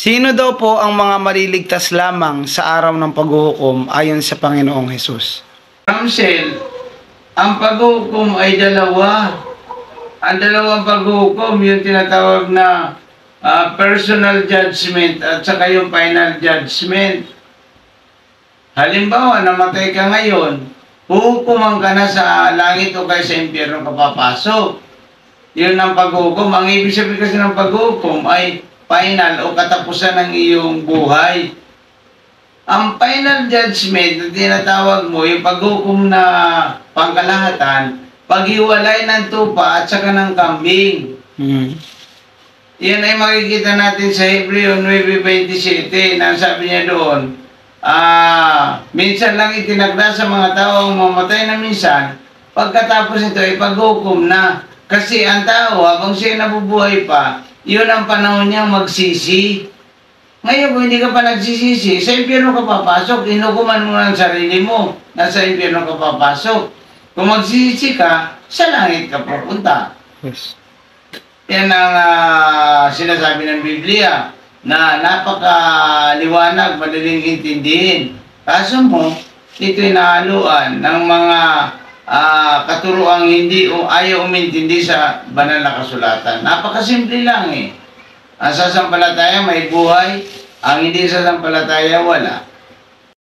Sino daw po ang mga maliligtas lamang sa araw ng paghuhukom ayon sa Panginoong Hesus? Ramsel, ang paghuhukom ay dalawa. Ang dalawang paghuhukom, yung tinatawag na personal judgment at saka yung final judgment. Halimbawa, namatay ka ngayon, huhukuman ka na sa langit o kaya sa impyerno ka papasok. Yun ang paghuhukom. Ang ibig sabihin kasi ng paghuhukom ay final o katapusan ng iyong buhay. Ang final judgment na tinatawag mo, yung paghuhukom na pangkalahatan, paghiwalay ng tupa at saka ng kambing. Yan ay makikita natin sa Hebreo 9:27 na sabi niya doon, minsan lang itinagda sa mga tao ang mamatay na minsan, pagkatapos ito ay paghukom na. Kasi ang tao, habang siya nabubuhay pa, yun ang panahon niyang magsisi. Ngayon, kung hindi ka pa nagsisisi, sa impyerno ka papasok, inukuman mo ng sarili mo na sa impyerno ka papasok. Kung magsisisi ka, sa langit ka pupunta. Yes. Yan ang sinasabi ng Biblia na napakaliwanag, madaling intindihin. Kaso mo, ito'y nahaluan ng mga katuroang hindi o ayaw umintindi sa banal na kasulatan. Napakasimple lang eh. Ang sasampalataya may buhay, ang hindi sasampalataya wala.